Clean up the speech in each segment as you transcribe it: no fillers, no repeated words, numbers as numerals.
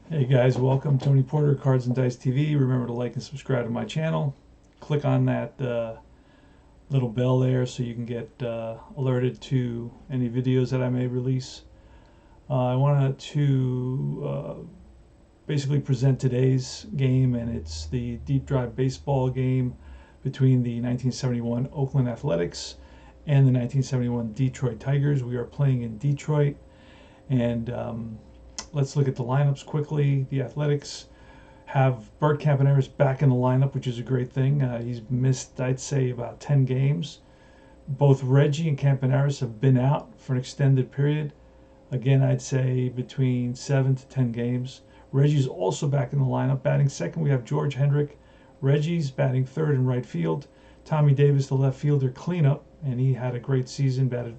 Hey guys, welcome. Tony Porter, Cards and Dice TV. Remember to like and subscribe to my channel. Click on that little bell there so you can get alerted to any videos that I may release. I wanted to basically present today's game, and it's the deep drive baseball game between the 1971 Oakland Athletics and the 1971 Detroit Tigers. We are playing in Detroit, and let's look at the lineups quickly. The Athletics have Bert Campaneris back in the lineup, which is a great thing. He's missed, I'd say, about 10 games. Both Reggie and Campaneris have been out for an extended period. Again, I'd say between 7 to 10 games. Reggie's also back in the lineup. Batting second, we have George Hendrick. Reggie's batting third in right field. Tommy Davis, the left fielder, cleanup, and he had a great season, batted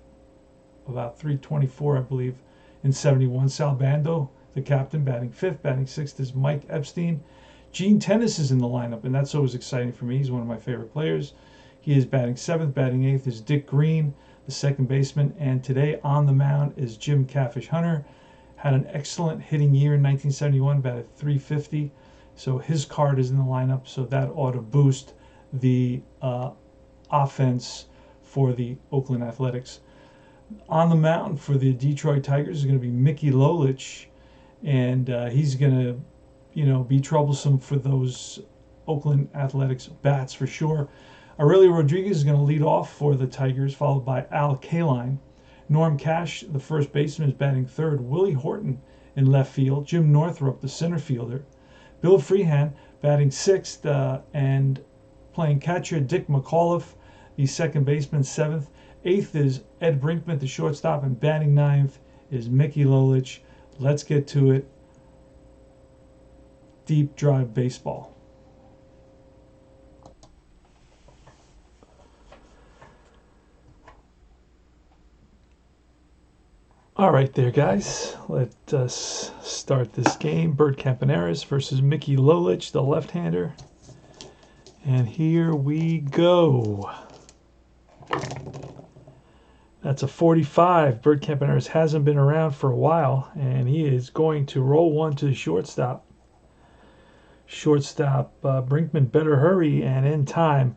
about 324, I believe, in 71. Sal Bando, the captain, batting fifth. Batting sixth is Mike Epstein. Gene Tennis is in the lineup, and that's always exciting for me. He's one of my favorite players. He is batting seventh. Batting eighth is Dick Green, the second baseman. And today on the mound is Jim Catfish Hunter. Had an excellent hitting year in 1971, batted 350. So his card is in the lineup, so that ought to boost the offense for the Oakland Athletics. On the mound for the Detroit Tigers is going to be Mickey Lolich, and he's going to, be troublesome for those Oakland Athletics bats for sure. Aurelio Rodriguez is going to lead off for the Tigers, followed by Al Kaline. Norm Cash, the first baseman, is batting third. Willie Horton in left field. Jim Northrup, the center fielder. Bill Freehan batting sixth, and playing catcher Dick McAuliffe, the second baseman, seventh. Eighth is Ed Brinkman, the shortstop, and batting ninth is Mickey Lolich. Let's get to it. Deep drive baseball. All right there, guys. Let us start this game. Bert Campaneris versus Mickey Lolich, the left-hander. And here we go. That's a 45. Bert Campaneris hasn't been around for a while, and he is going to roll one to the shortstop. Brinkman better hurry and end time.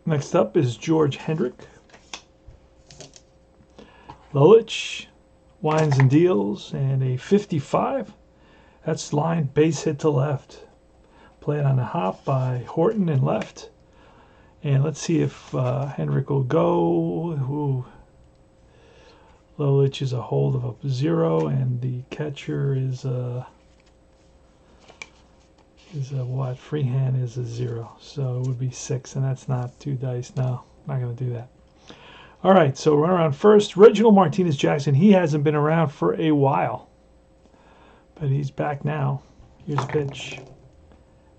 Next up is George Hendrick. Lolich winds and deals, and a 55. That's line, base hit to left. Played on a hop by Horton in left. And let's see if Hendrick will go. Ooh. Lolich is a hold of a 0, and the catcher is what? Freehand is a 0, so it would be 6, and that's not 2 dice. No, not going to do that. All right, so run around first. Reginald Martinez Jackson, he hasn't been around for a while, but he's back now. Here's a pitch,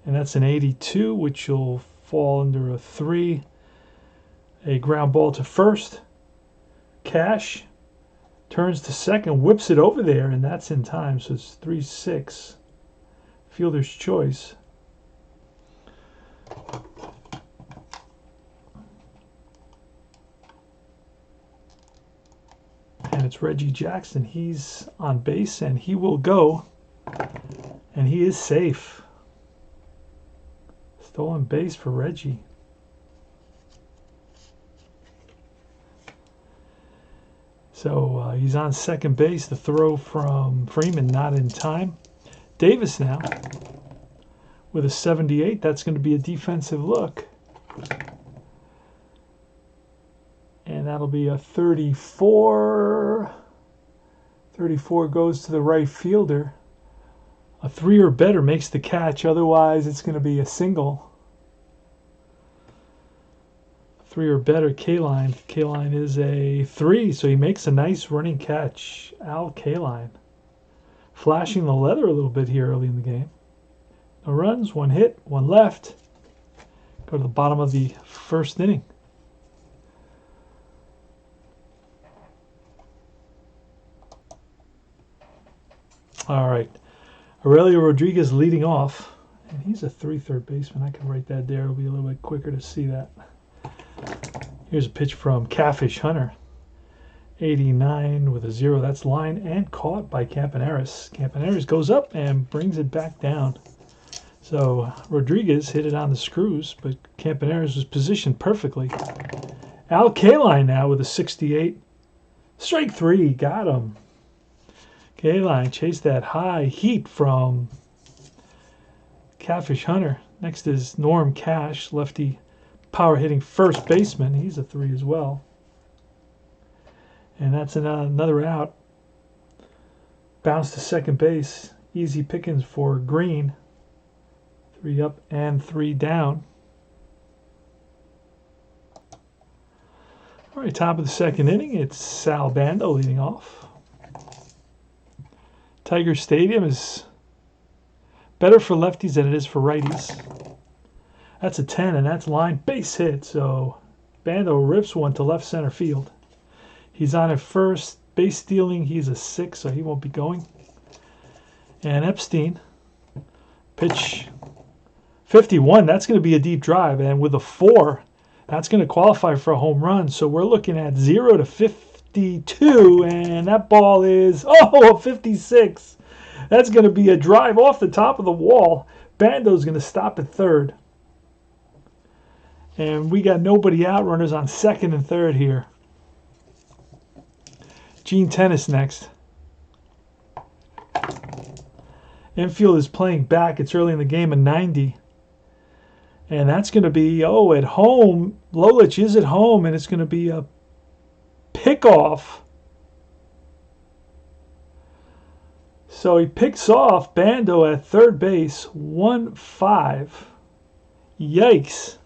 and that's an 82, which will fall under a 3. A ground ball to first. Cash turns to second, whips it over there, and that's in time, so it's 3-6. Fielder's choice. And it's Reggie Jackson. He's on base, and he will go, and he is safe. Stolen base for Reggie. So he's on second base. The throw from Freeman not in time. Davis now with a 78. That's going to be a defensive look. And that'll be a 34. 34 goes to the right fielder. A 3 or better makes the catch. Otherwise, it's going to be a single. 3 or better, Kaline. Kaline is a 3, so he makes a nice running catch. Al Kaline. Flashing the leather a little bit here early in the game. No runs, 1 hit, 1 left. Go to the bottom of the first inning. All right. Aurelio Rodriguez leading off. And he's a 3 third baseman. I can write that there. It'll be a little bit quicker to see that. Here's a pitch from Catfish Hunter. 89 with a 0. That's line and caught by Campaneris. Campaneris goes up and brings it back down. So Rodriguez hit it on the screws, but Campaneris was positioned perfectly. Al Kaline now with a 68. Strike 3, got him. Kaline chased that high heat from Catfish Hunter. Next is Norm Cash, lefty power hitting first baseman. He's a 3 as well. And that's another out. Bounce to second base. Easy pickings for Green. 3 up and 3 down. All right, top of the second inning, it's Sal Bando leading off. Tiger Stadium is better for lefties than it is for righties. That's a 10, and that's line base hit. So Bando rips one to left center field. He's on at first, base stealing. He's a 6, so he won't be going. And Epstein, pitch 51. That's going to be a deep drive, and with a 4, that's going to qualify for a home run. So we're looking at 0 to 52, and that ball is, a 56. That's going to be a drive off the top of the wall. Bando's going to stop at third. And we got nobody out, runners on second and third here. Gene Tennis next. Infield is playing back. It's early in the game, a 90. And that's going to be, at home. LOLICH is at home, and it's going to be a pickoff. So he picks off Bando at third base, 1-5. Yikes.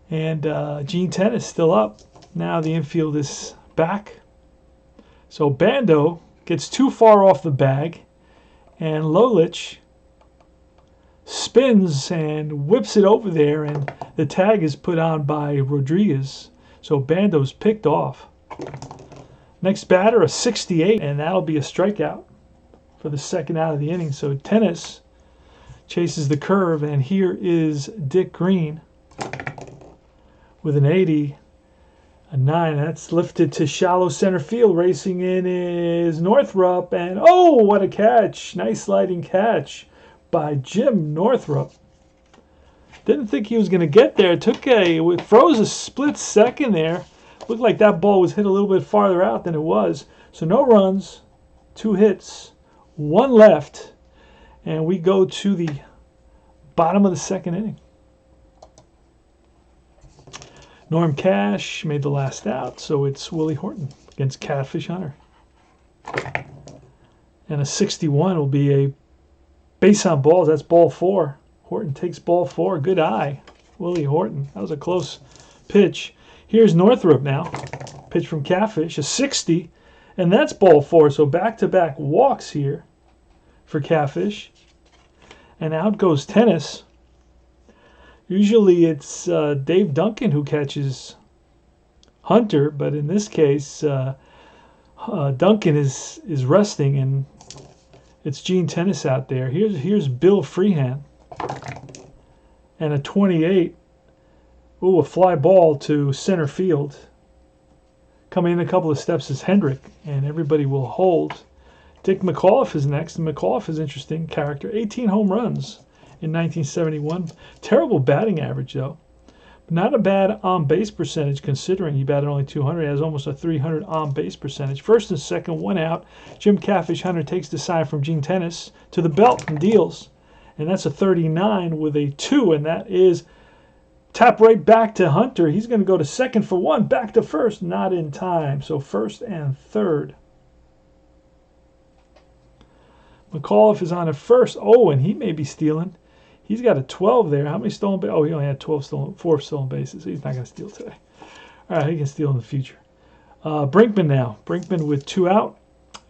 And Gene Tennis still up. Now the infield is back. So Bando gets too far off the bag, and LOLICH spins and whips it over there, and the tag is put on by Rodriguez. So Bando's picked off. Next batter, a 68, and that'll be a strikeout for the second out of the inning. So Tennis chases the curve, and here is Dick Green with an 80. A 9, that's lifted to shallow center field. Racing in is Northrup, and what a catch. Nice sliding catch by Jim Northrup. Didn't think he was going to get there. Froze a split second there. Looked like that ball was hit a little bit farther out than it was. So no runs, 2 hits, 1 left, and we go to the bottom of the second inning. Norm Cash made the last out, so it's Willie Horton against Catfish Hunter. And a 61 will be a base on balls. That's ball 4. Horton takes ball 4. Good eye, Willie Horton. That was a close pitch. Here's Northrup now. Pitch from Catfish, a 60, and that's ball 4. So back-to-back walks here for Catfish. And out goes Tennis. Usually it's Dave Duncan who catches Hunter, but in this case, Duncan is resting, and it's Gene Tennis out there. Here's Bill Freehan, and a 28. A fly ball to center field. Coming in a couple of steps is Hendrick, and everybody will hold. Dick McAuliffe is next, and McAuliffe is an interesting character. 18 home runs in 1971. Terrible batting average, though. Not a bad on-base percentage, considering he batted only 200. He has almost a 300 on-base percentage. First and second, 1 out. Jim Catfish Hunter takes the side from Gene Tennis to the belt and deals. And that's a 39 with a 2, and that is tap right back to Hunter. He's going to go to second for 1, back to first, not in time. So first and third. McAuliffe is on at first. And he may be stealing. He's got a 12 there. How many stolen bases? He only had 4 stolen bases. So he's not going to steal today. All right, he can steal in the future. Brinkman now. Brinkman with 2 out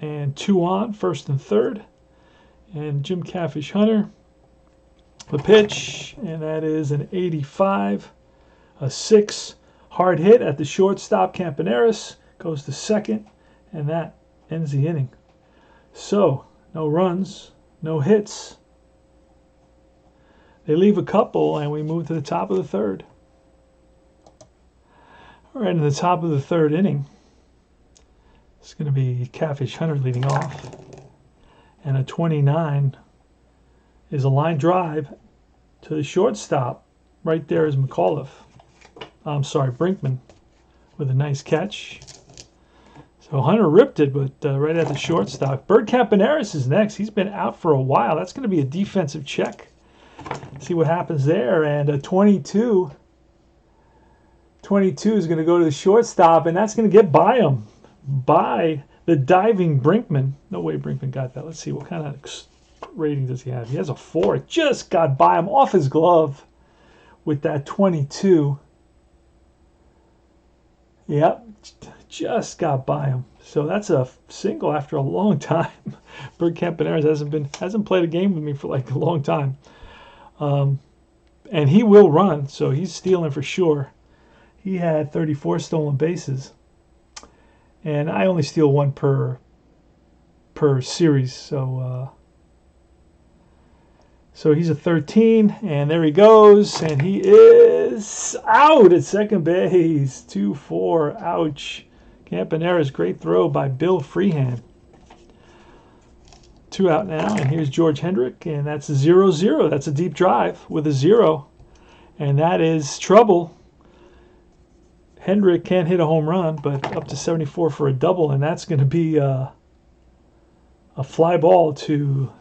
and 2 on, first and third. And Jim Catfish Hunter. The pitch, and that is an 85, a 6. Hard hit at the shortstop. Campaneris goes to second, and that ends the inning. So, no runs, no hits. They leave a couple, and we move to the top of the third. All right, in the top of the third inning, It's going to be Catfish Hunter leading off. And a 29 is a line drive to the shortstop. Right there is McAuliffe. I'm sorry, Brinkman with a nice catch. So Hunter ripped it, but right at the shortstop. Bird Campaneris is next. He's been out for a while. That's going to be a defensive check. See what happens there. And a 22. 22 is going to go to the shortstop, and that's going to get by him. By the diving Brinkman. No way Brinkman got that. Let's see, what kind of rating does he have? He has a 4. It just got by him off his glove with that 22. Yep, just got by him. So that's a single after a long time. Bird Campaneris hasn't played a game with me for like a long time. And he will run, so he's stealing for sure. He had 34 stolen bases. And I only steal 1 per series, so he's a 13, and there he goes, and he is out at second base. 2-4, ouch. Campaneris, great throw by Bill Freehand. 2 out now, and here's George Hendrick, and that's a 0-0. That's a deep drive with a 0, and that is trouble. Hendrick can't hit a home run, but up to 74 for a double, and that's going to be a fly ball to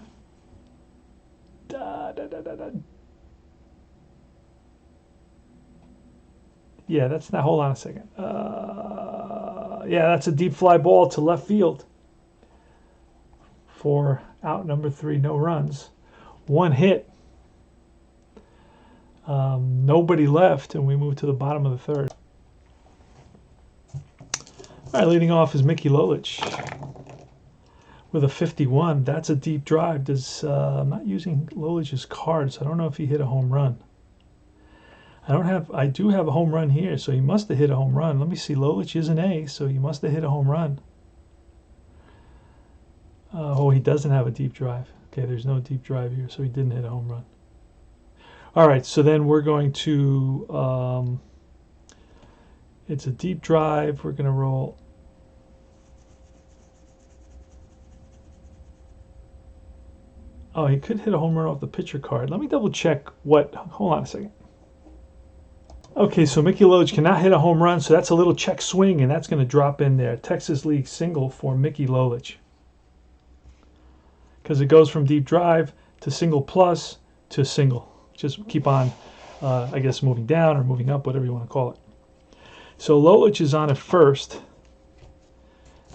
yeah, that's not, hold on a second. Yeah, that's a deep fly ball to left field for out number 3, no runs. 1 hit. Nobody left, and we move to the bottom of the 3rd. All right, leading off is Mickey LOLICH with a 51. That's a deep drive. I'm not using Lolich's cards. I don't know if he hit a home run. I do have a home run here, so he must have hit a home run. Let me see. Lolich is an A, so he must have hit a home run. Oh, he doesn't have a deep drive. Okay, there's no deep drive here, so he didn't hit a home run. All right, so then we're going to... it's a deep drive. We're going to roll. Oh, he could hit a home run off the pitcher card. Let me double check what. Hold on a second. Okay, so Mickey LOLICH cannot hit a home run, so that's a little check swing, and that's going to drop in there. Texas League single for Mickey LOLICH. Because it goes from deep drive to single plus to single. Just keep on, I guess, moving down or moving up, whatever you want to call it. So LOLICH is on at first,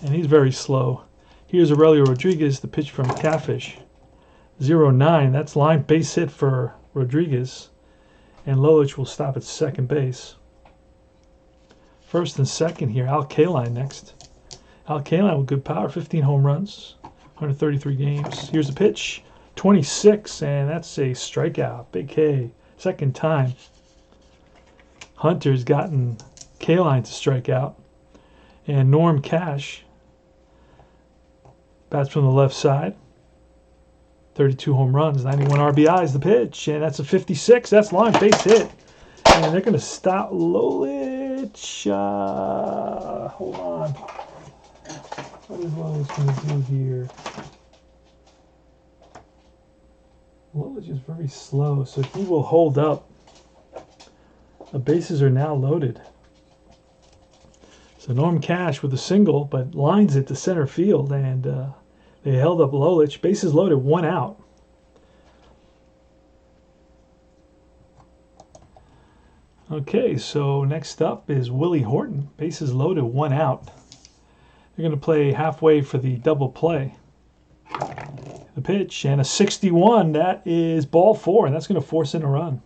and he's very slow. Here's Aurelio Rodriguez, the pitch from Catfish. 0-9, that's line base hit for Rodriguez, and LOLICH will stop at second base. First and second here, Al Kaline next. Al Kaline with good power, 15 home runs, 133 games. Here's the pitch, 26, and that's a strikeout. Big K, second time. Hunter's gotten Kaline to strike out. And Norm Cash bats from the left side. 32 home runs, 91 RBIs, the pitch, and that's a 56. That's line base hit. And they're going to stop LOLICH. Hold on. What is LOLICH going to do here? LOLICH is very slow, so he will hold up. The bases are now loaded. So Norm Cash with a single, but lines it to center field, and they held up LOLICH. Bases loaded, 1 out. Okay, so next up is Willie Horton. Bases loaded, 1 out. They're going to play halfway for the double play. The pitch, and a 61. That is ball 4, and that's going to force in a run.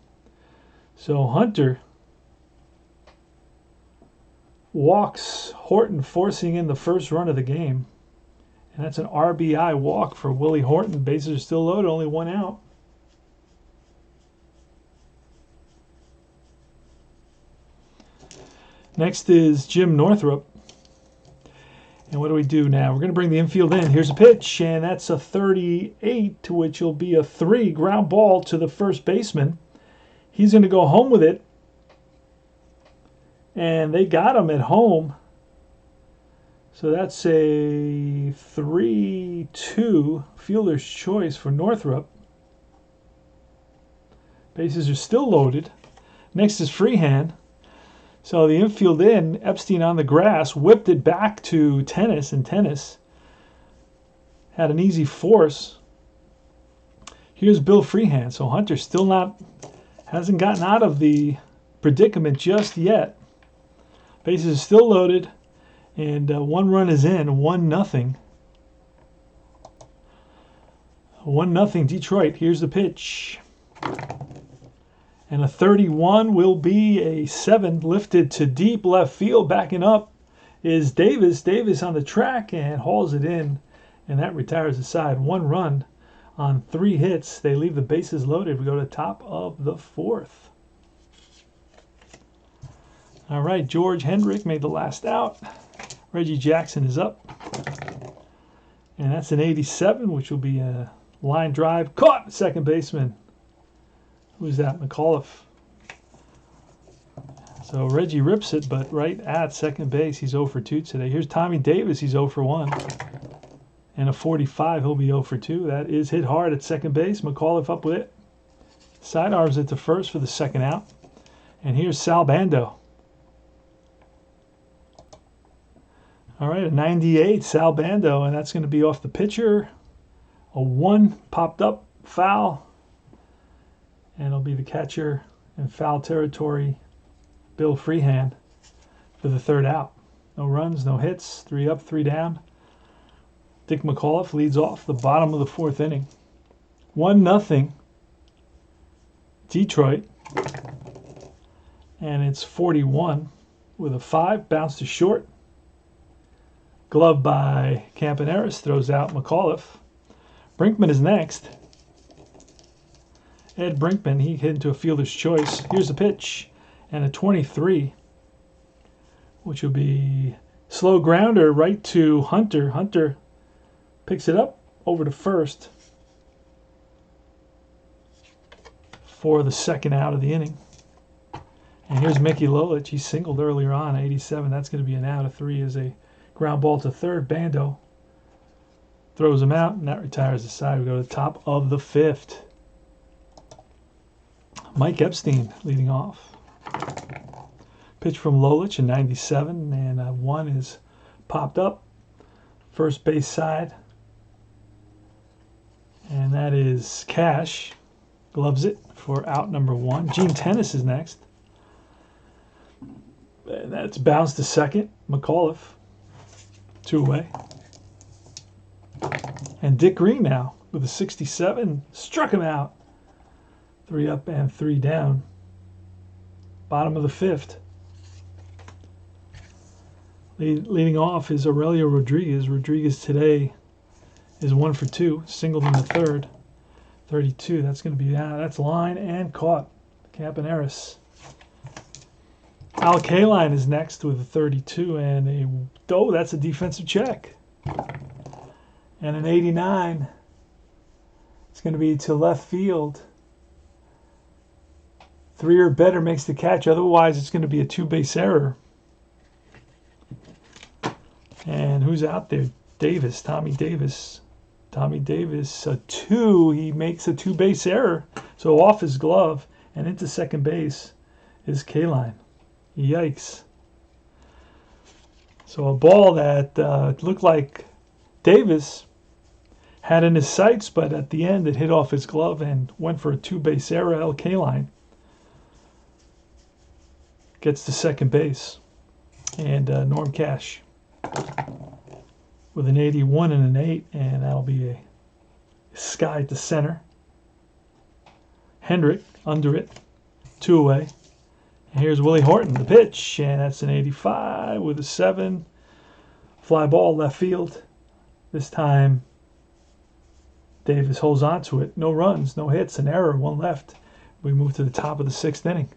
So Hunter walks Horton, forcing in the first run of the game. And that's an RBI walk for Willie Horton. Bases are still loaded, only 1 out. Next is Jim Northrup. And what do we do now? We're going to bring the infield in. Here's a pitch, and that's a 38, to which will be a 3 ground ball to the first baseman. He's going to go home with it. And they got him at home. So that's a 3-2 fielder's choice for Northrop. Bases are still loaded. Next is Freehand. So the infield in, Epstein on the grass, whipped it back to Tennis, and Tennis had an easy force. Here's Bill Freehand. So Hunter still hasn't gotten out of the predicament just yet. Bases are still loaded, and 1 run is in, 1-0. 1-0 Detroit. Here's the pitch. And a 31 will be a 7, lifted to deep left field. Backing up is Davis. Davis on the track and hauls it in, and that retires the side. 1 run on 3 hits. They leave the bases loaded. We go to the top of the 4th. All right, George Hendrick made the last out. Reggie Jackson is up. And that's an 87, which will be a line drive. Caught, second baseman. Who's that? McAuliffe. So Reggie rips it, but right at second base, he's 0 for 2 today. Here's Tommy Davis. He's 0 for 1. And a 45, he'll be 0 for 2. That is hit hard at second base. McAuliffe up with it. Sidearms it to first for the second out. And here's Sal Bando. All right, a 98, Sal Bando, and that's going to be off the pitcher. A 1 popped up, foul. And it'll be the catcher in foul territory, Bill Freehand, for the 3rd out. No runs, no hits, 3 up, 3 down. Dick McAuliffe leads off the bottom of the 4th inning. 1-0 Detroit. And it's 41 with a 5, bounce to short. Glove by Campaneris, throws out McAuliffe. Brinkman is next. Ed Brinkman, he hit into a fielder's choice. Here's the pitch, and a 23, which will be slow grounder right to Hunter. Hunter picks it up over to first for the 2nd out of the inning. And here's Mickey Lolich. He singled earlier on, 87. That's going to be an out of 3 as a ground ball to third. Bando throws him out, and that retires the side. We go to the top of the 5th. Mike Epstein leading off. Pitch from Lolich, a 97, and 1 is popped up. First base side. And that is Cash. Gloves it for out number 1. Gene Tennis is next. And that's bounced to second. McAuliffe. 2 away. And Dick Green now with a 67. Struck him out. 3 up and 3 down. Bottom of the 5th. Leading off is Aurelio Rodriguez. Rodriguez today is 1 for 2. Singled in the 3rd. 32. That's going to be out. That's line and caught. Campaneris. Al Kaline is next with a 32 and that's a defensive check. And an 89. It's going to be to left field. 3 or better makes the catch. Otherwise, it's going to be a 2-base error. And who's out there? Davis, Tommy Davis. Tommy Davis, a 2. He makes a 2-base error. So off his glove and into second base is Kaline. Yikes. So a ball that looked like Davis had in his sights, but at the end it hit off his glove and went for a 2-base error. Al Kaline gets to second base. And Norm Cash with an 81 and an 8, and that'll be a sky to center. Hendrick under it, 2 away. And here's Willie Horton, the pitch, and that's an 85 with a 7. Fly ball left field. This time Davis holds on to it. No runs, no hits, an error, 1 left. We move to the top of the 6th inning.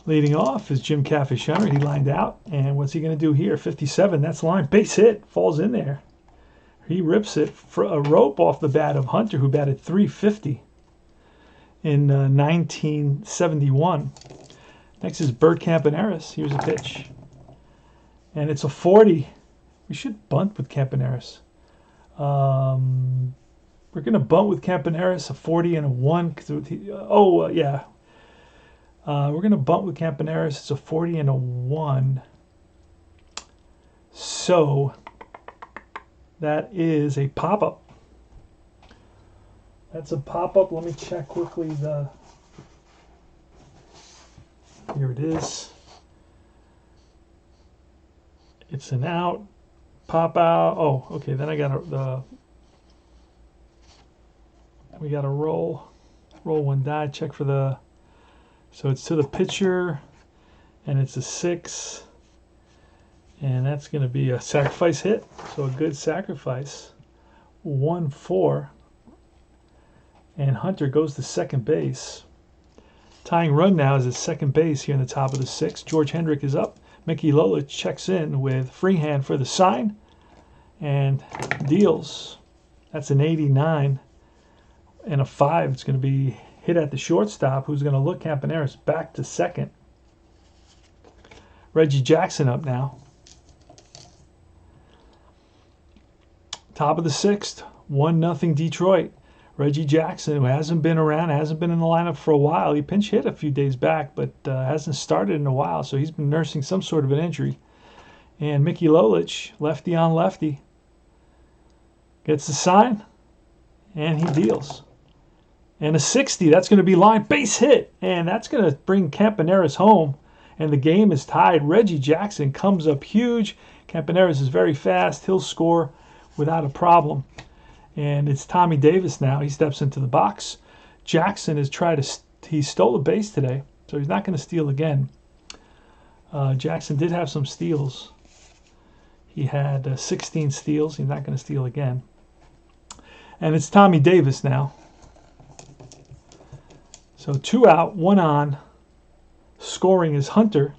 Leading off is Jim Catfish Hunter. He lined out, and what's he going to do here? 57, that's line. Base hit, falls in there. He rips it for a rope off the bat of Hunter, who batted .350 in 1971. Next is Bert Campaneris. Here's a pitch. And it's a 40. We should bunt with Campaneris. We're going to bunt with Campaneris, a 40 and a 1. Yeah. We're going to bunt with Campaneris. It's a 40 and a 1. So that is a pop-up. That's a pop-up. Let me check quickly the... Here it is. It's an out. Pop out. Oh, okay. Then I got we got to roll one die. Check for the... So it's to the pitcher, and it's a 6. And that's going to be a sacrifice hit. So a good sacrifice. 1-4. And Hunter goes to second base. Tying run now is at second base here in the top of the 6th. George Hendrick is up. Mickey LOLICH checks in with Freehand for the sign and deals. That's an 89 and a 5. It's going to be hit at the shortstop, who's going to look Campaneris back to second. Reggie Jackson up now. Top of the 6th, 1-0 Detroit. Reggie Jackson, who hasn't been around, hasn't been in the lineup for a while. He pinch hit a few days back, but hasn't started in a while, so he's been nursing some sort of an injury. And Mickey LOLICH, lefty on lefty, gets the sign, and he deals. And a 60, that's going to be line base hit, and that's going to bring Campaneris home, and the game is tied. Reggie Jackson comes up huge. Campaneris is very fast. He'll score without a problem. And it's Tommy Davis now. He steps into the box. Jackson has he stole a base today, so he's not going to steal again. Jackson did have some steals. He had 16 steals. He's not going to steal again. And it's Tommy Davis now. So 2 out, 1 on. Scoring is Hunter.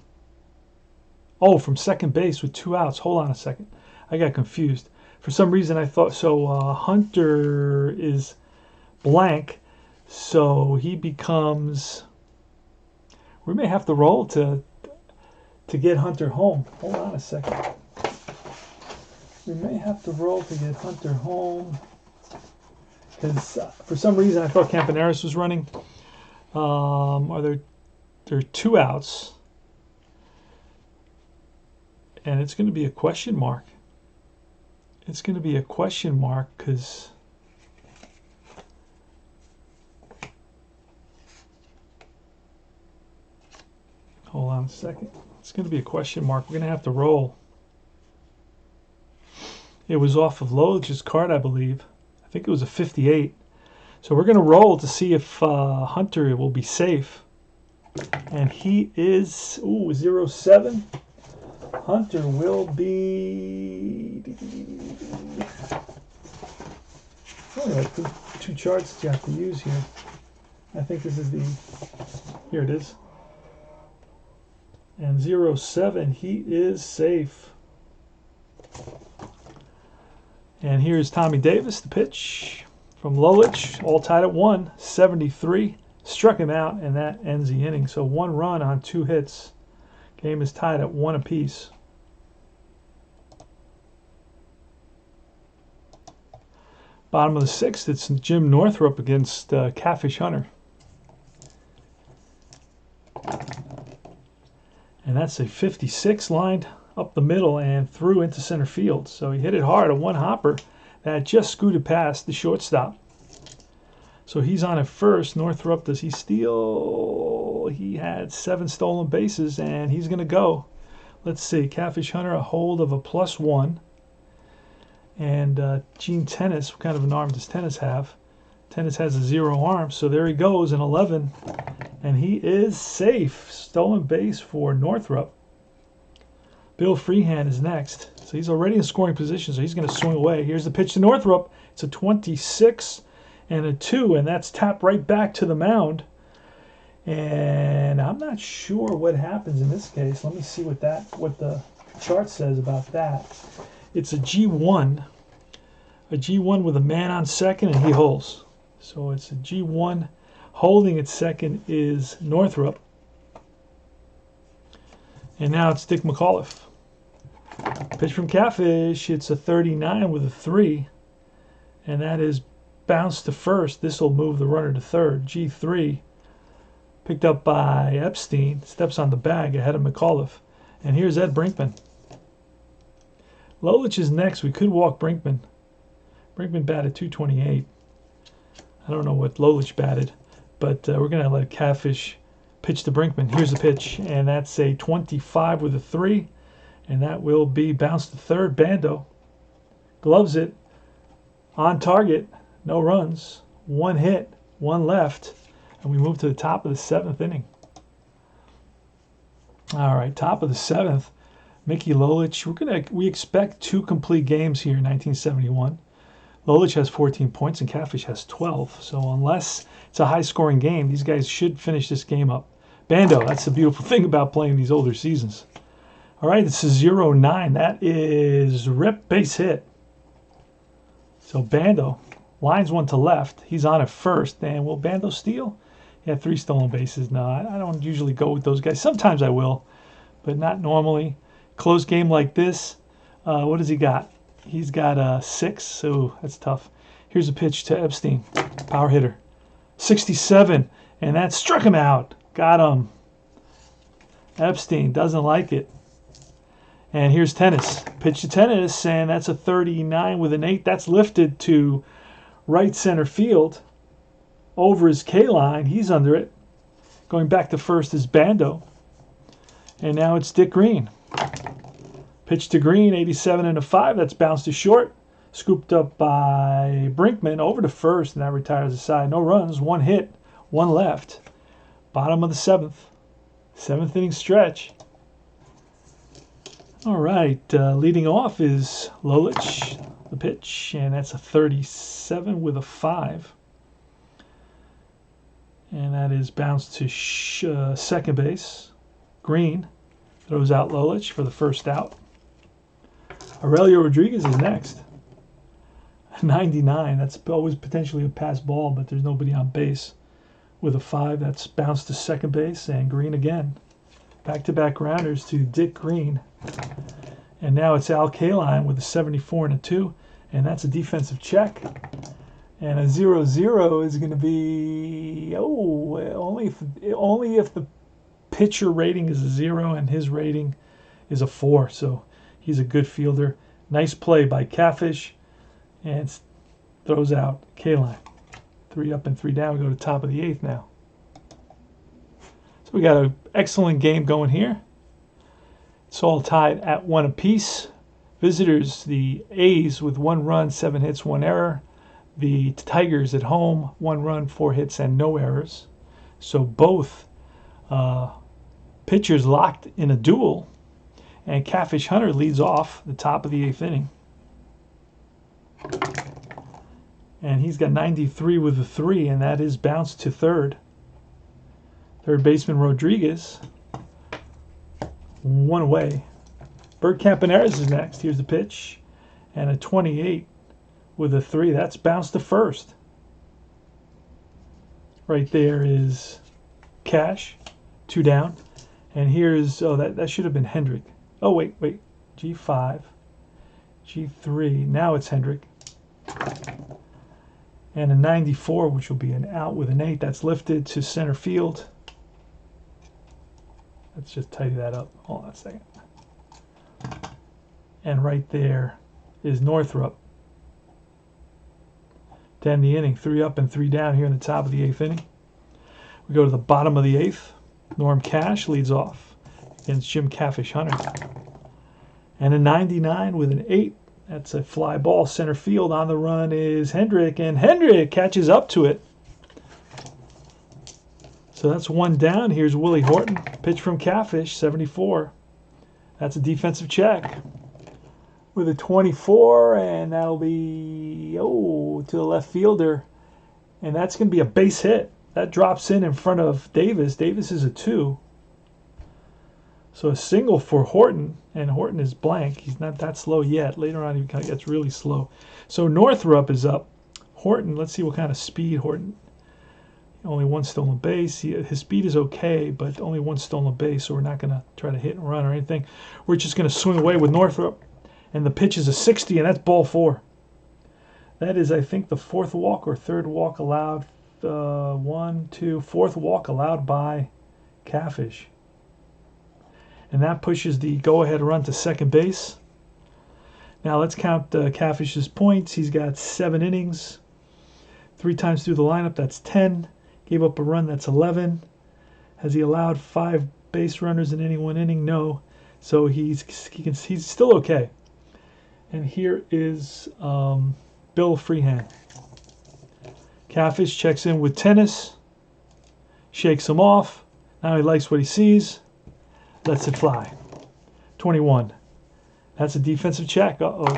Oh, from second base with 2 outs. Hold on a second. I got confused. For some reason, I thought, Hunter is blank, so he becomes... We may have to roll to get Hunter home. Hold on a second. We may have to roll to get Hunter home, because for some reason, I thought Campaneris was running. There are 2 outs, and it's going to be a question mark. It's going to be a question mark because hold on a second. It's going to be a question mark. We're going to have to roll. It was off of Lolich's card, I believe. I think it was a 58. So we're going to roll to see if Hunter will be safe. And he is 0-7. Hunter will be... Only like two charts that you have to use here. I think this is the... Here it is. And 0-7, he is safe. And here's Tommy Davis, the pitch from Lolich, all tied at 1, 73. Struck him out, and that ends the inning. So 1 run on 2 hits. Game is tied at 1 apiece. Bottom of the 6th, it's Jim Northrup against Catfish Hunter. And that's a 56 lined up the middle and through into center field. So he hit it hard, a 1-hopper that just scooted past the shortstop. So he's on at first. Northrup, does he steal? He had 7 stolen bases, and he's going to go. Let's see. Catfish Hunter, a hold of a +1. And Gene Tennis, what kind of an arm does Tennis have? Tennis has a 0 arm, so there he goes, an 11. And he is safe. Stolen base for Northrup. Bill Freehand is next. So he's already in scoring position, so he's going to swing away. Here's the pitch to Northrup. It's a 26 and a 2, and that's tapped right back to the mound. And I'm not sure what happens in this case. Let me see what the chart says about that. It's a G1 with a man on second, and he holds. So it's a G1. Holding at second is Northrup. And now it's Dick McAuliffe. Pitch from Catfish. It's a 39 with a 3. And that is bounce to first. This will move the runner to third. G3. Picked up by Epstein. Steps on the bag ahead of McAuliffe. And here's Ed Brinkman. LOLICH is next. We could walk Brinkman. Brinkman batted 228. I don't know what LOLICH batted, but we're going to let Catfish pitch to Brinkman. Here's the pitch, and that's a 25 with a 3, and that will be bounced to third. Bando gloves it, on target, no runs, 1 hit, 1 left, and we move to the top of the 7th inning. All right, top of the 7th, Mickey LOLICH. We expect 2 complete games here in 1971. LOLICH has 14 points and Catfish has 12. So unless it's a high-scoring game, these guys should finish this game up. Bando, that's the beautiful thing about playing these older seasons. All right, this is 0-9. That is rip, base hit. So Bando lines one to left. He's on at first. And will Bando steal? He had 3 stolen bases. No, I don't usually go with those guys. Sometimes I will, but not normally. Close game like this. What has he got? He's got 6, so that's tough. Here's a pitch to Epstein, power hitter. 67, and that struck him out. Got him. Epstein doesn't like it. And here's Tennis. Pitch to Tennis, and that's a 39 with an 8. That's lifted to right center field. Over his K line. He's under it. Going back to first is Bando. And now it's Dick Green. Pitch to Green, 87 and a 5. That's bounced to short. Scooped up by Brinkman over to first, and that retires the side. No runs, 1 hit, 1 left. Bottom of the 7th. 7th inning stretch. All right, leading off is LOLICH, the pitch, and that's a 37 with a 5. And that is bounced to second base. Green throws out LOLICH for the first out. Aurelio Rodriguez is next. 99. That's always potentially a pass ball, but there's nobody on base. With a 5, that's bounced to second base, and Green again. Back-to-back rounders to Dick Green. And now it's Al Kaline with a 74 and a 2, and that's a defensive check. And a 0-0 is going to be only if the pitcher rating is a 0 and his rating is a 4. So he's a good fielder. Nice play by Catfish, and throws out Kaline. 3 up and 3 down. We go to the top of the 8th now. So we got an excellent game going here. It's all tied at 1 apiece. Visitors, the A's with 1 run, 7 hits, 1 error. The Tigers at home, 1 run, 4 hits, and no errors. So both pitchers locked in a duel. And Catfish Hunter leads off the top of the 8th inning. And he's got 93 with a 3, and that is bounced to third. Third baseman Rodriguez, 1 away. Bert Campaneris is next. Here's the pitch. And a 28 with a 3. That's bounced to first. Right there is Cash, 2 down. And here's, that should have been Hendrick. Oh, wait. G5, G3. Now it's Hendrick. And a 94, which will be an out with an 8. That's lifted to center field. Let's just tidy that up. Hold on a second. And right there is Northrup. To end the inning. 3 up and 3 down here in the top of the 8th inning. We go to the bottom of the 8th. Norm Cash leads off against Jim Catfish Hunter. And a 99 with an 8. That's a fly ball center field. On the run is Hendrick, and Hendrick catches up to it. So that's 1 down. Here's Willie Horton. Pitch from Catfish, 74. That's a defensive check. With a 24, and that'll be, to the left fielder. And that's going to be a base hit. That drops in front of Davis. Davis is a 2. So a single for Horton, and Horton is blank. He's not that slow yet. Later on, he kind of gets really slow. So Northrup is up. Horton, let's see what kind of speed Horton. Only 1 stolen base. His speed is okay, but only 1 stolen base, so we're not going to try to hit and run or anything. We're just going to swing away with Northrup. And the pitch is a 60, and that's ball 4. That is, I think, the 4th walk or 3rd walk allowed. 1, 2, 4th walk allowed by CATFISH. And that pushes the go-ahead run to second base. Now let's count CATFISH's points. He's got 7 innings. 3 times through the lineup, that's 10. Gave up a run, that's 11. Has he allowed 5 base runners in any one inning? No. So he's still okay. And here is Bill Freehand. CATFISH checks in with tennis, shakes him off. Now he likes what he sees, lets it fly. 21. That's a defensive check. Uh-oh.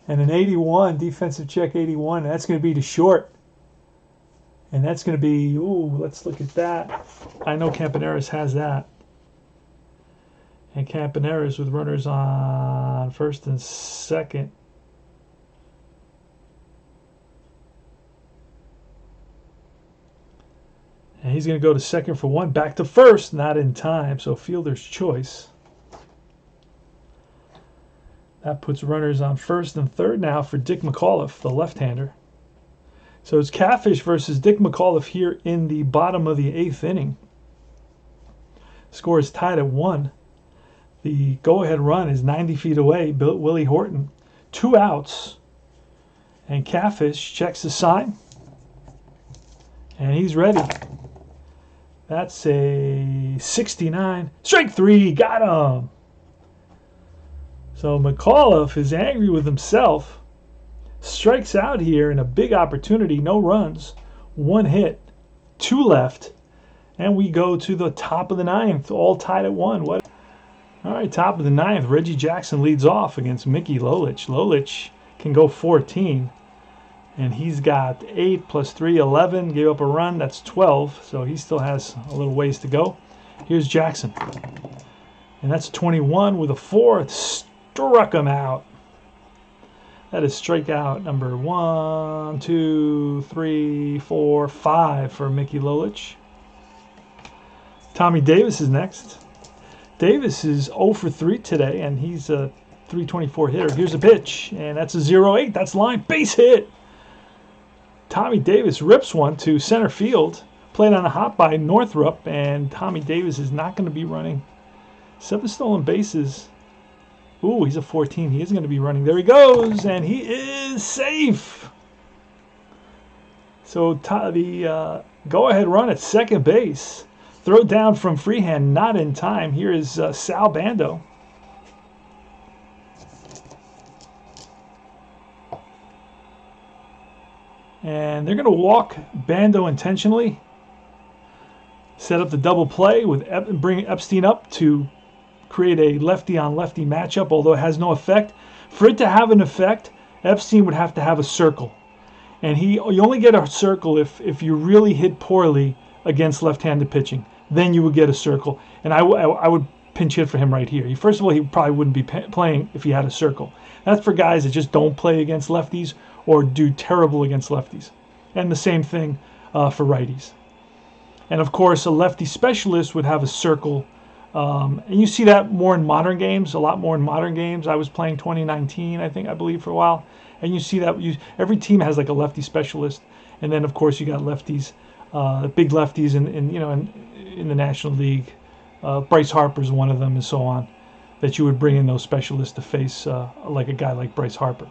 And an 81, defensive check 81. That's going to be to short. And that's going to be, ooh, let's look at that. I know Campaneris has that. And Campaneris with runners on first and second. And he's going to go to second for 1. Back to first, not in time. So fielder's choice. That puts runners on first and third now for Dick McAuliffe, the left-hander. So it's CATFISH versus Dick McAuliffe here in the bottom of the 8th inning. Score is tied at 1. The go-ahead run is 90 feet away. Willie Horton. 2 outs. And CATFISH checks the sign. And he's ready. That's a 69. Strike 3. Got him. So McAuliffe is angry with himself. Strikes out here in a big opportunity. No runs. 1 hit. 2 left. And we go to the top of the 9th. All tied at 1. What? All right, top of the 9th. Reggie Jackson leads off against Mickey LOLICH. LOLICH can go 14. And he's got 8 plus 3, 11. Gave up a run. That's 12. So he still has a little ways to go. Here's Jackson. And that's 21 with a 4. Struck him out. That is strikeout number 1, 2, 3, 4, 5 for Mickey LOLICH. Tommy Davis is next. Davis is 0 for 3 today, and he's a 324 hitter. Here's a pitch, and that's a 0-8. That's line. Base hit. Tommy Davis rips one to center field. Played on a hop by Northrup, and Tommy Davis is not going to be running. 7 stolen bases. Ooh, he's a 14. He is going to be running. There he goes, and he is safe. So the go-ahead run at second base. Throw down from Freehand, not in time. Here is Sal Bando. And they're going to walk Bando intentionally. Set up the double play with bring Epstein up to create a lefty-on-lefty matchup, although it has no effect. For it to have an effect, Epstein would have to have a circle. And you only get a circle if you really hit poorly against left-handed pitching. Then you would get a circle. And I would pinch hit for him right here. First of all, he probably wouldn't be playing if he had a circle. That's for guys that just don't play against lefties or do terrible against lefties. And the same thing for righties. And of course, a lefty specialist would have a circle. And you see that more in modern games, a lot more in modern games. I was playing 2019, I believe, for a while. And you see that every team has like a lefty specialist. And then, of course, you got lefties, big lefties in the National League. Bryce Harper's one of them and so on, that you would bring in those specialists to face like a guy like Bryce Harper.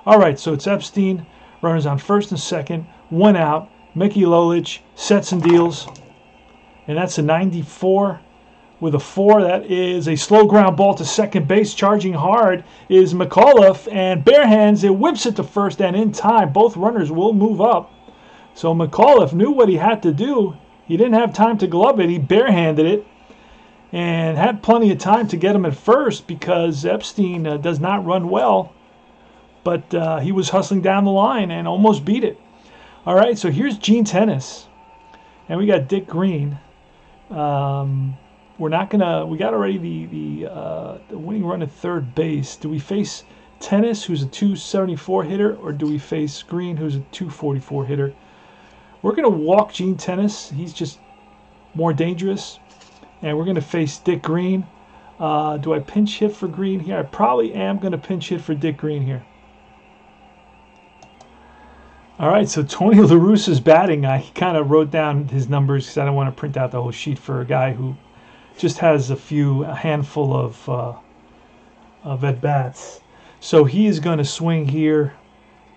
All right, so it's Epstein, runners on first and second, 1 out. Mickey LOLICH sets and deals. And that's a 94. With a 4, that is a slow ground ball to second base. Charging hard is McAuliffe, and bare hands, it whips it to first, and in time, both runners will move up. So McAuliffe knew what he had to do. He didn't have time to glove it. He barehanded it and had plenty of time to get him at first because Epstein does not run well. But he was hustling down the line and almost beat it. All right, so here's Gene Tennis. And we got Dick Green. We got already the winning run at third base. Do we face Tennis, who's a 274 hitter, or do we face Green, who's a 244 hitter? We're going to walk Gene Tennis. He's just more dangerous. And we're going to face Dick Green. Do I pinch hit for Green here? I probably am going to pinch hit for Dick Green here. All right, so Tony La Russa's batting. I kind of wrote down his numbers because I don't want to print out the whole sheet for a guy who just has a handful of at-bats. So he is going to swing here.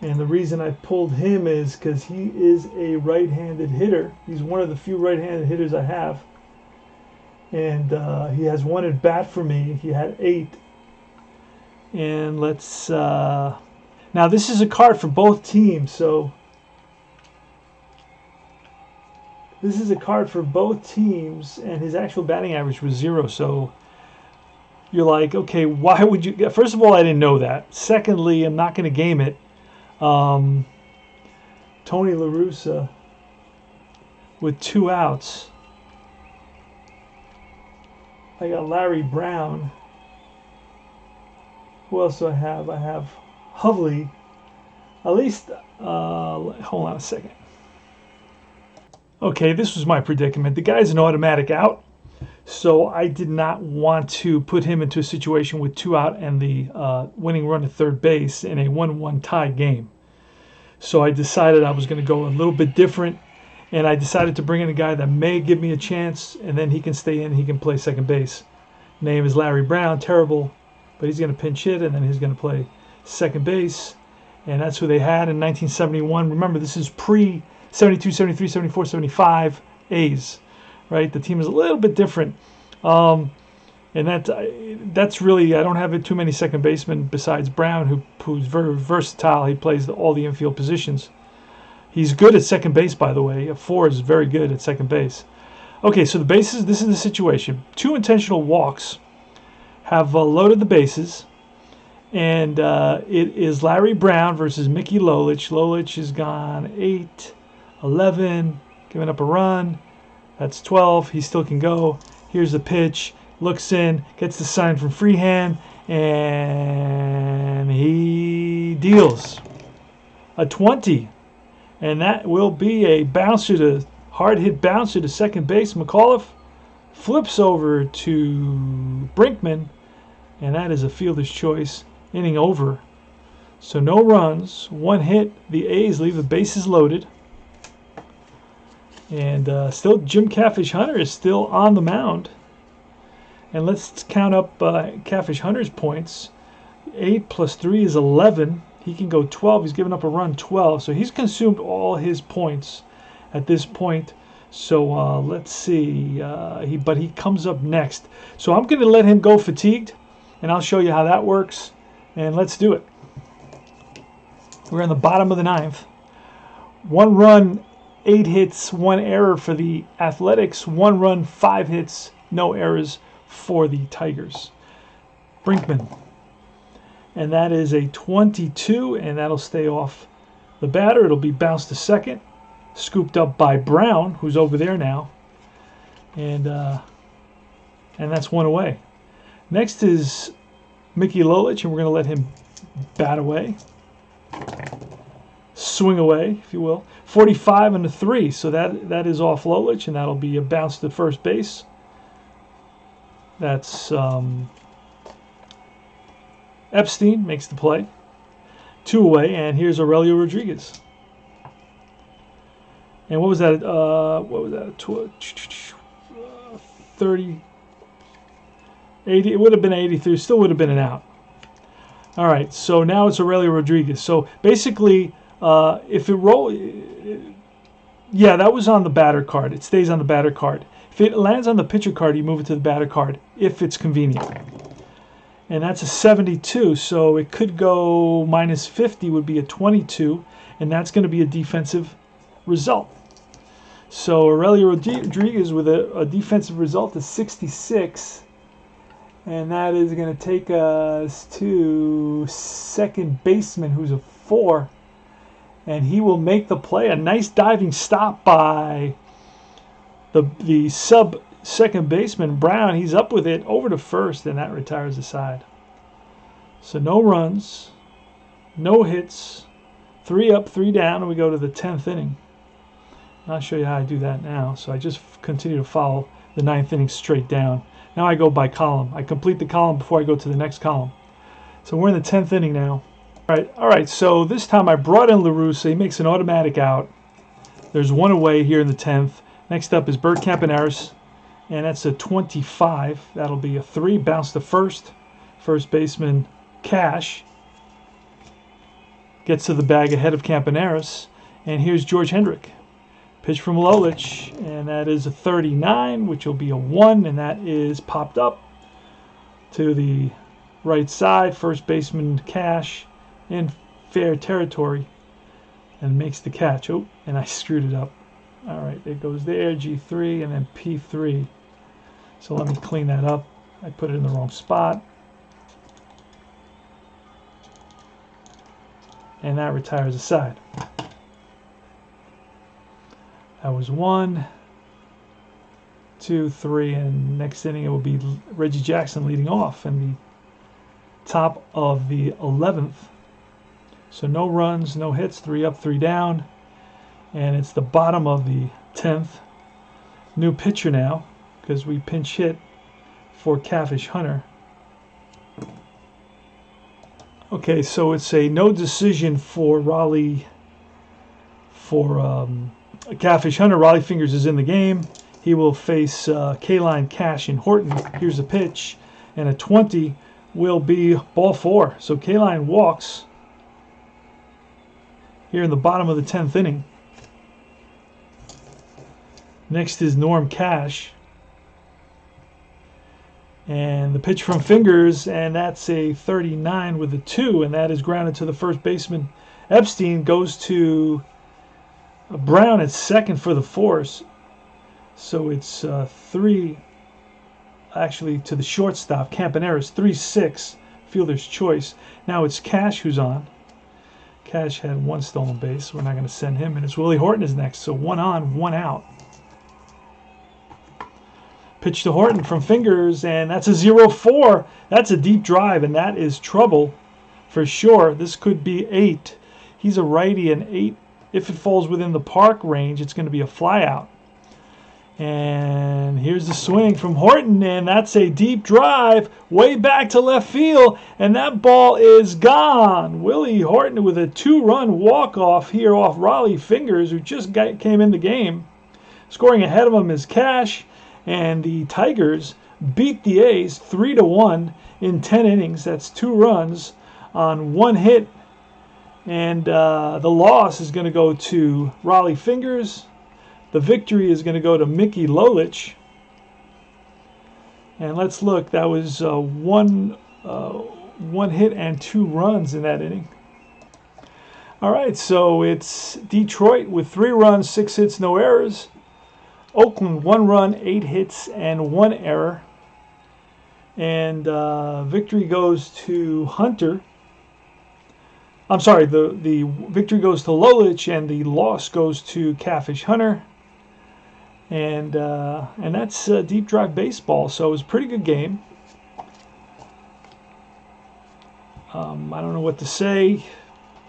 And the reason I pulled him is because he is a right-handed hitter. He's one of the few right-handed hitters I have. And he has one at bat for me. He had 8. And let's... now this is a card for both teams, so... This is a card for both teams, and his actual batting average was 0, so... You're like, okay, why would you... First of all, I didn't know that. Secondly, I'm not going to game it. Tony La Russa with 2 outs. I got Larry Brown. Who else do I have? I have Hovley. At least, hold on a second. Okay, this was my predicament. The guy's an automatic out. So I did not want to put him into a situation with 2 out and the winning run at third base in a 1-1 tie game. So I decided I was going to go a little bit different, and I decided to bring in a guy that may give me a chance, and then he can stay in, he can play second base. Name is Larry Brown, terrible, but he's going to pinch hit, and then he's going to play second base, and that's who they had in 1971. Remember, this is pre-72, 73, 74, 75 A's. Right, the team is a little bit different, and that's really, I don't have too many second basemen besides Brown, who's very versatile. He plays all the infield positions. He's good at second base, by the way. A 4 is very good at second base. Okay, so the bases. This is the situation. 2 intentional walks have loaded the bases, and it is Larry Brown versus Mickey Lolich. Lolich has gone 8, 11, giving up a run. That's 12. He still can go. Here's the pitch. Looks in. Gets the sign from Freehand. And he deals a 20. And that will be a hard hit bouncer to second base. McAuliffe flips over to Brinkman. And that is a fielder's choice. Inning over. So no runs. 1 hit. The A's leave the bases loaded. And still, Jim Catfish Hunter is still on the mound. And let's count up Catfish Hunter's points. 8 plus 3 is 11. He can go 12. He's given up a run 12. So he's consumed all his points at this point. So let's see. But he comes up next. So I'm going to let him go fatigued. And I'll show you how that works. And let's do it. We're in the bottom of the 9th. 1 run. 8 hits, 1 error for the Athletics. 1 run, 5 hits, no errors for the Tigers. Brinkman. And that is a 22, and that'll stay off the batter. It'll be bounced to second. Scooped up by Brown, who's over there now. And that's 1 away. Next is Mickey Lolich, and we're going to let him bat away. Swing away, if you will. 45 and a 3, so that is off Lolich, and that'll be a bounce to first base. That's Epstein makes the play. 2 away, and here's Aurelio Rodriguez. And what was that? 30, 80. It would have been 83. Still would have been an out. All right, so now it's Aurelio Rodriguez. So basically, if it yeah, that was on the batter card. It stays on the batter card. If it lands on the pitcher card, you move it to the batter card if it's convenient. And that's a 72, so it could go minus 50 would be a 22, and that's going to be a defensive result. So Aurelio Rodriguez with a defensive result of 66, and that is going to take us to second baseman, who's a 4. And he will make the play. A nice diving stop by the sub second baseman, Brown. He's up with it over to first, and that retires the side. So no runs, no hits, 3 up, 3 down, and we go to the 10th inning. I'll show you how I do that now. So I just continue to follow the 9th inning straight down. Now I go by column. I complete the column before I go to the next column. So we're in the 10th inning now. All right. So this time I brought in LaRusse. He makes an automatic out. There's one away here in the 10th. Next up is Bert Campaneris, and that's a 25. That'll be a 3. Bounce to first. First baseman Cash gets to the bag ahead of Campaneris, and here's George Hendrick. Pitch from LOLICH, and that is a 39, which will be a 1, and that is popped up to the right side. First baseman Cash in fair territory and makes the catch. Oh, and I screwed it up. All right, it goes there, G3, and then P3. So let me clean that up. I put it in the wrong spot. And that retires aside. That was 1, 2, 3, and next inning it will be Reggie Jackson leading off in the top of the 11th. So no runs, no hits, 3 up, 3 down, and it's the bottom of the 10th. New pitcher now, because we pinch hit for Catfish Hunter. Okay, so it's a no decision for Raleigh, for Catfish Hunter. Raleigh Fingers is in the game. He will face K-Line, Cash, and Horton. Here's a pitch, and a 20 will be ball 4. So K-Line walks here in the bottom of the 10th inning. Next is Norm Cash. And the pitch from Fingers, and that's a 39 with a 2, and that is grounded to the first baseman. Epstein goes to Brown at second for the force. So it's 3, actually to the shortstop, Campaneris, 3-6, fielder's choice. Now it's Cash who's on. Cash had 1 stolen base. We're not going to send him, and it's Willie Horton is next. So 1 on, 1 out. Pitch to Horton from Fingers, and that's a 0-4. That's a deep drive, and that is trouble for sure. This could be 8. He's a righty, and 8, if it falls within the park range, it's going to be a flyout. And here's the swing from Horton, and that's a deep drive way back to left field, and that ball is gone. Willie Horton with a 2-run walk-off here off Raleigh Fingers, who just came in the game. Scoring ahead of him is Cash. And the Tigers beat the A's 3-1 in 10 innings. That's 2 runs on 1 hit. And the loss is going to go to Raleigh Fingers. The victory is going to go to Mickey LOLICH. And let's look. That was one hit and 2 runs in that inning. All right, so it's Detroit with 3 runs, 6 hits, no errors. Oakland 1 run, 8 hits, and 1 error. And victory goes to Hunter. I'm sorry, the victory goes to LOLICH, and the loss goes to Catfish Hunter. And that's deep drive baseball, so it was a pretty good game. I don't know what to say.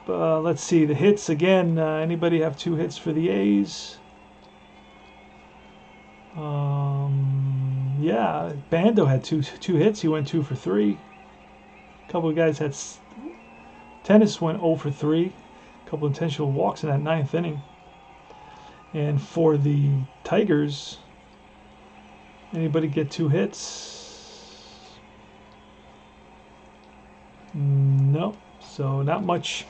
Let's see, the hits again. Anybody have 2 hits for the A's? Yeah, Bando had two hits. He went 2 for 3. A couple of guys had. Tennis went 0 for 3. A couple intentional walks in that 9th inning. And for the Tigers, anybody get 2 hits? No. So not much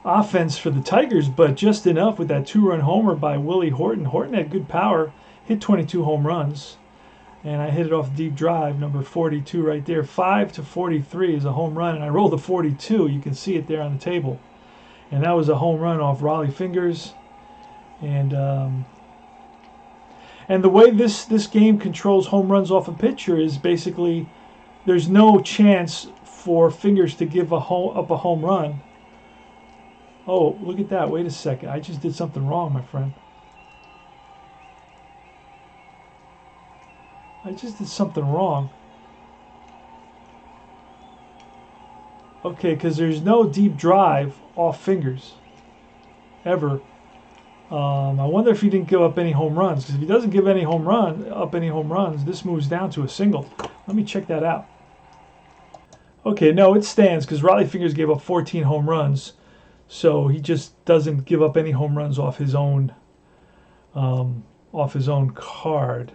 offense for the Tigers, but just enough with that 2-run homer by Willie Horton. Horton had good power, hit 22 home runs, and I hit it off deep drive, number 42 right there. 5-43 is a home run, and I rolled a 42. You can see it there on the table. And that was a home run off Raleigh Fingers. And the way this game controls home runs off a pitcher is basically there's no chance for Fingers to give up a home run. Oh, look at that. Wait a second. I just did something wrong, my friend. I just did something wrong. Okay, because there's no deep drive off Fingers. Ever. I wonder if he didn't give up any home runs, because if he doesn't give any home runs, this moves down to a single. Let me check that out. Okay, no, it stands because Rollie Fingers gave up 14 home runs, so he just doesn't give up any home runs off his own card.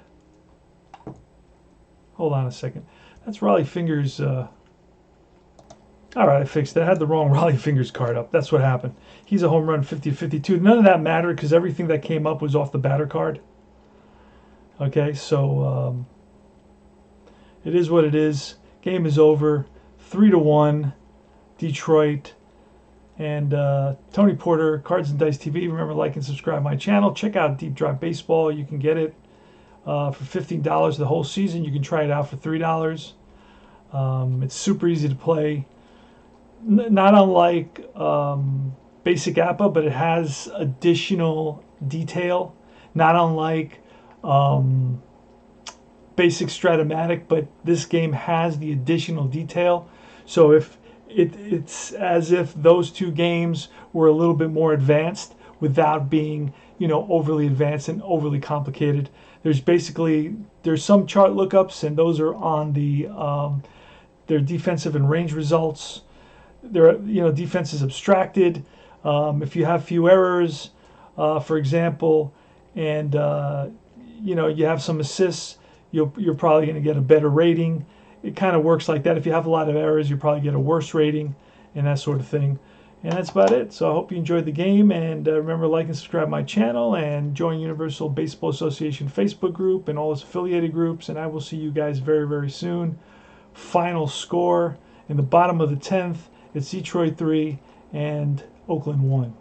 Hold on a second. That's Rollie Fingers. All right, I fixed it. I had the wrong Rollie Fingers card up. That's what happened. He's a home run 50-52. None of that mattered because everything that came up was off the batter card. Okay, so it is what it is. Game is over. 3-1, Detroit. And Tony Porter, Cards and Dice TV. Remember, like and subscribe my channel. Check out Deep Drive Baseball. You can get it for $15 the whole season. You can try it out for $3. It's super easy to play. Not unlike basic APA, but it has additional detail. Not unlike basic Stratomatic, but this game has the additional detail. So if it's as if those two games were a little bit more advanced without being, overly advanced and overly complicated. There's some chart lookups, and those are on the their defensive and range results. Defense is abstracted. If you have few errors, for example, and you have some assists, you're probably going to get a better rating. It kind of works like that. If you have a lot of errors, you probably get a worse rating and that sort of thing. And that's about it. So I hope you enjoyed the game, and remember, like and subscribe my channel, and join Universal Baseball Association Facebook group and all its affiliated groups, and I will see you guys very, very soon. Final score in the bottom of the 10th. It's Detroit 3 and Oakland 1.